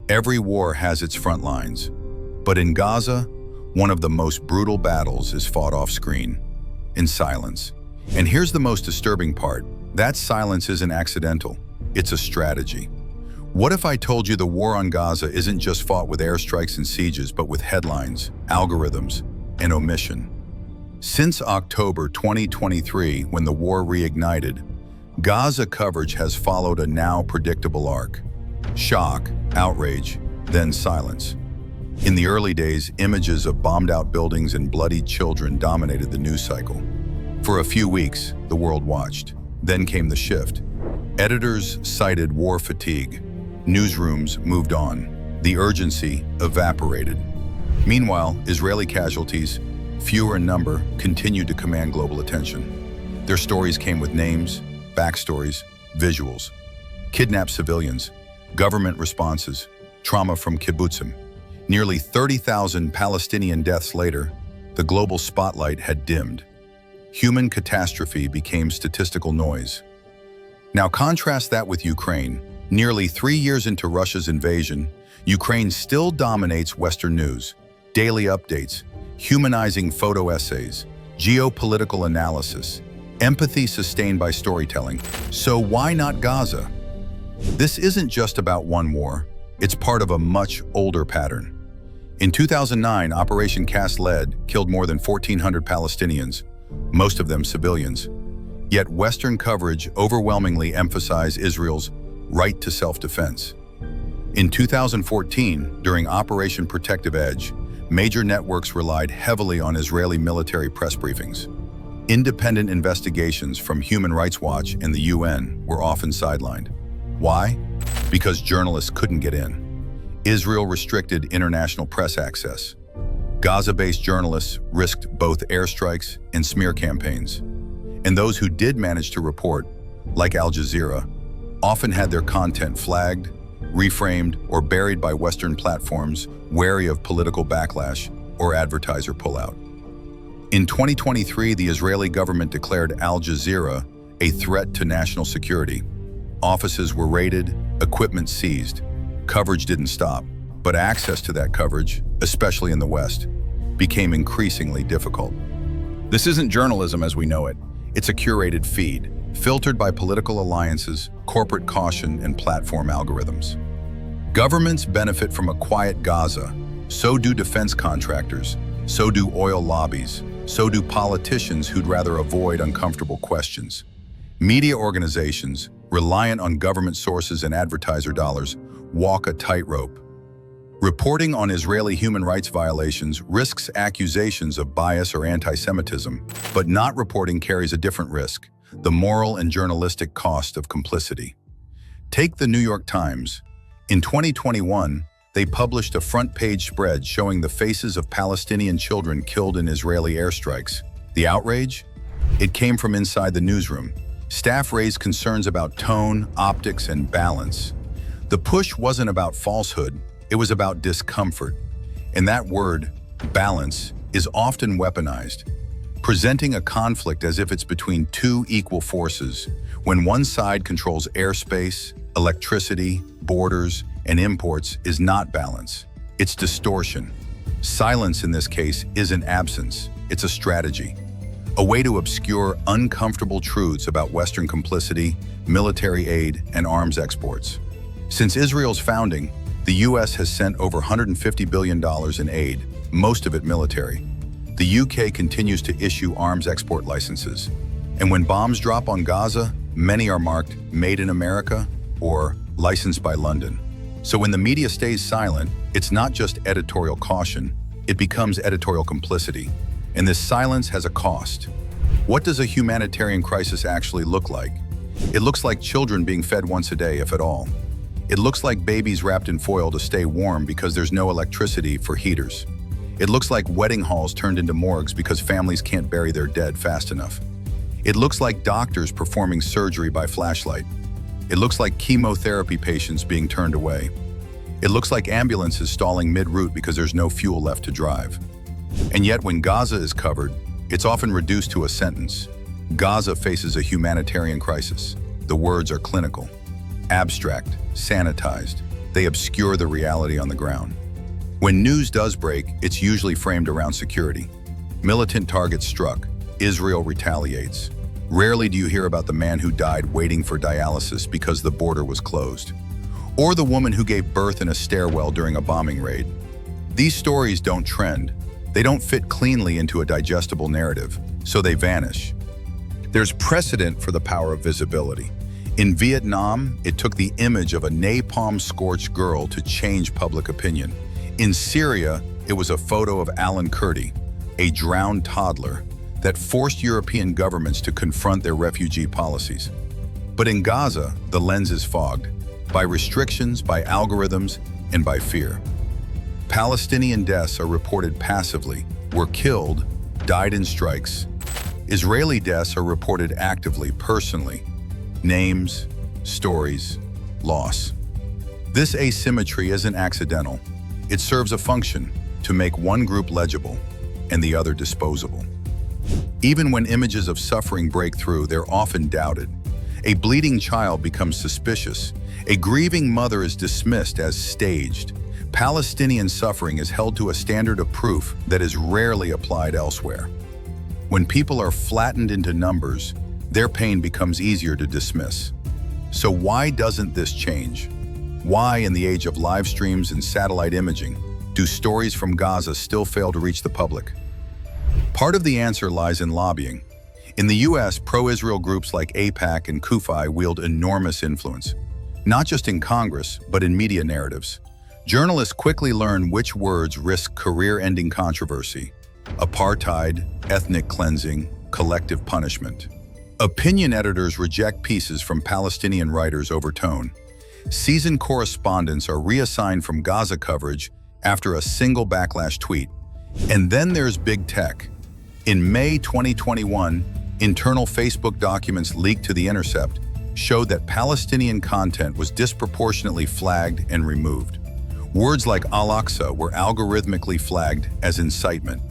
Every war has its front lines, but in Gaza, one of the most brutal battles is fought off screen, in silence. And here's the most disturbing part. That silence isn't accidental. It's a strategy. What if I told you the war on Gaza isn't just fought with airstrikes and sieges, but with headlines, algorithms, and omission? Since October 2023, when the war reignited, Gaza coverage has followed a now predictable arc. Shock, outrage, then silence. In the early days, images of bombed-out buildings and bloodied children dominated the news cycle. For a few weeks, the world watched. Then came the shift. Editors cited war fatigue. Newsrooms moved on. The urgency evaporated. Meanwhile, Israeli casualties, fewer in number, continued to command global attention. Their stories came with names, backstories, visuals. Kidnapped civilians, government responses, trauma from kibbutzim. Nearly 30,000 Palestinian deaths later, the global spotlight had dimmed. Human catastrophe became statistical noise. Now contrast that with Ukraine. Nearly 3 years into Russia's invasion, Ukraine still dominates Western news. Daily updates, humanizing photo essays, geopolitical analysis, empathy sustained by storytelling. So why not Gaza? This isn't just about one war. It's part of a much older pattern. In 2009, Operation Cast Lead killed more than 1,400 Palestinians, most of them civilians. Yet Western coverage overwhelmingly emphasized Israel's right to self-defense. In 2014, during Operation Protective Edge, major networks relied heavily on Israeli military press briefings. Independent investigations from Human Rights Watch and the UN were often sidelined. Why? Because journalists couldn't get in. Israel restricted international press access. Gaza-based journalists risked both airstrikes and smear campaigns. And those who did manage to report, like Al Jazeera, often had their content flagged, reframed, or buried by Western platforms wary of political backlash or advertiser pullout. In 2023, the Israeli government declared Al Jazeera a threat to national security. Offices were raided, equipment seized. Coverage didn't stop, but access to that coverage, especially in the West, became increasingly difficult. This isn't journalism as we know it. It's a curated feed, filtered by political alliances, corporate caution, and platform algorithms. Governments benefit from a quiet Gaza. So do defense contractors. So do oil lobbies. So do politicians who'd rather avoid uncomfortable questions. Media organizations, reliant on government sources and advertiser dollars, walk a tightrope. Reporting on Israeli human rights violations risks accusations of bias or anti-Semitism, but not reporting carries a different risk: the moral and journalistic cost of complicity. Take the New York Times. In 2021, they published a front-page spread showing the faces of Palestinian children killed in Israeli airstrikes. The outrage? It came from inside the newsroom. Staff raised concerns about tone, optics, and balance. The push wasn't about falsehood, it was about discomfort. And that word, balance, is often weaponized, presenting a conflict as if it's between two equal forces, when one side controls airspace, electricity, borders, and imports is not balance. It's distortion. Silence in this case isn't absence, it's a strategy. A way to obscure uncomfortable truths about Western complicity, military aid, and arms exports. Since Israel's founding, the U.S. has sent over $150 billion in aid, most of it military. The U.K. continues to issue arms export licenses. And when bombs drop on Gaza, many are marked Made in America or Licensed by London. So when the media stays silent, it's not just editorial caution, it becomes editorial complicity. And this silence has a cost. What does a humanitarian crisis actually look like? It looks like children being fed once a day, if at all. It looks like babies wrapped in foil to stay warm because there's no electricity for heaters. It looks like wedding halls turned into morgues because families can't bury their dead fast enough. It looks like doctors performing surgery by flashlight. It looks like chemotherapy patients being turned away. It looks like ambulances stalling mid-route because there's no fuel left to drive. And yet when Gaza is covered, it's often reduced to a sentence. Gaza faces a humanitarian crisis. The words are clinical, abstract, sanitized. They obscure the reality on the ground. When news does break, it's usually framed around security. Militant targets struck. Israel retaliates. Rarely do you hear about the man who died waiting for dialysis because the border was closed, or the woman who gave birth in a stairwell during a bombing raid. These stories don't trend. They don't fit cleanly into a digestible narrative, so they vanish. There's precedent for the power of visibility. In Vietnam, it took the image of a napalm-scorched girl to change public opinion. In Syria, it was a photo of Alan Kurdi, a drowned toddler, that forced European governments to confront their refugee policies. But in Gaza, the lens is fogged by restrictions, by algorithms, and by fear. Palestinian deaths are reported passively, were killed, died in strikes. Israeli deaths are reported actively, personally. Names, stories, loss. This asymmetry isn't accidental. It serves a function to make one group legible and the other disposable. Even when images of suffering break through, they're often doubted. A bleeding child becomes suspicious. A grieving mother is dismissed as staged. Palestinian suffering is held to a standard of proof that is rarely applied elsewhere. When people are flattened into numbers, their pain becomes easier to dismiss. So why doesn't this change? Why, in the age of live streams and satellite imaging, do stories from Gaza still fail to reach the public? Part of the answer lies in lobbying. In the US, pro-Israel groups like AIPAC and CUFI wield enormous influence, not just in Congress, but in media narratives. Journalists quickly learn which words risk career-ending controversy: apartheid, ethnic cleansing, collective punishment. Opinion editors reject pieces from Palestinian writers over tone. Seasoned correspondents are reassigned from Gaza coverage after a single backlash tweet. And then there's big tech. In May 2021, internal Facebook documents leaked to The Intercept showed that Palestinian content was disproportionately flagged and removed. Words like Al-Aqsa were algorithmically flagged as incitement.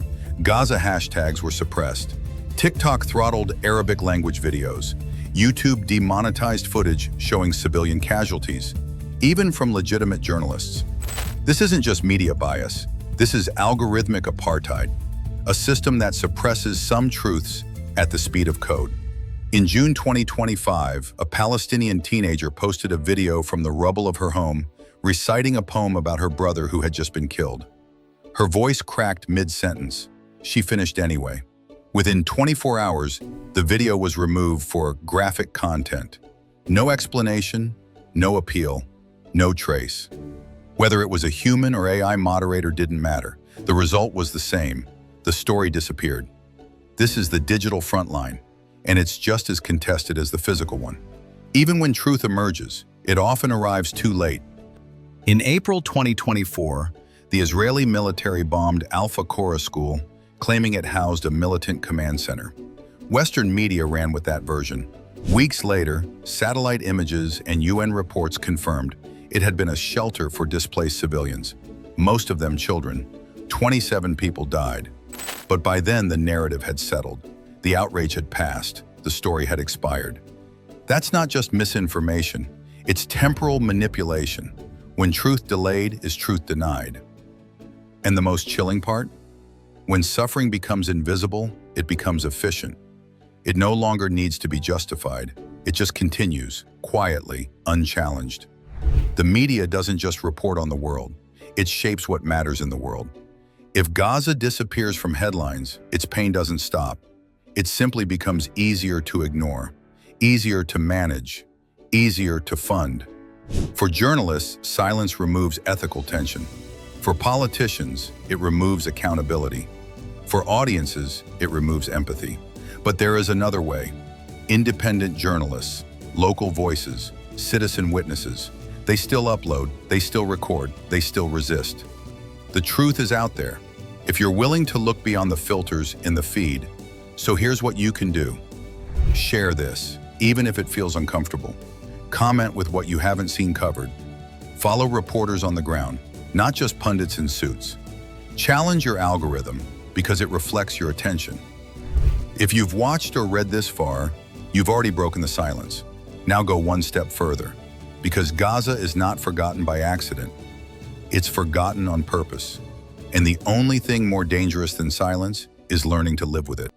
Gaza hashtags were suppressed. TikTok throttled Arabic language videos. YouTube demonetized footage showing civilian casualties, even from legitimate journalists. This isn't just media bias. This is algorithmic apartheid, a system that suppresses some truths at the speed of code. In June 2025, a Palestinian teenager posted a video from the rubble of her home, reciting a poem about her brother who had just been killed. Her voice cracked mid-sentence. She finished anyway. Within 24 hours, the video was removed for graphic content. No explanation, no appeal, no trace. Whether it was a human or AI moderator didn't matter. The result was the same. The story disappeared. This is the digital front line, and it's just as contested as the physical one. Even when truth emerges, it often arrives too late. In April 2024, the Israeli military bombed Alpha Korah School, claiming it housed a militant command center. Western media ran with that version. Weeks later, satellite images and UN reports confirmed it had been a shelter for displaced civilians, most of them children. 27 people died. But by then, the narrative had settled. The outrage had passed. The story had expired. That's not just misinformation. It's temporal manipulation. When truth delayed is truth denied. And the most chilling part? When suffering becomes invisible, it becomes efficient. It no longer needs to be justified. It just continues, quietly, unchallenged. The media doesn't just report on the world. It shapes what matters in the world. If Gaza disappears from headlines, its pain doesn't stop. It simply becomes easier to ignore, easier to manage, easier to fund. For journalists, silence removes ethical tension. For politicians, it removes accountability. For audiences, it removes empathy. But there is another way. Independent journalists, local voices, citizen witnesses, they still upload, they still record, they still resist. The truth is out there, if you're willing to look beyond the filters in the feed. So here's what you can do. Share this, even if it feels uncomfortable. Comment with what you haven't seen covered. Follow reporters on the ground, not just pundits in suits. Challenge your algorithm, because it reflects your attention. If you've watched or read this far, you've already broken the silence. Now go one step further. Because Gaza is not forgotten by accident. It's forgotten on purpose. And the only thing more dangerous than silence is learning to live with it.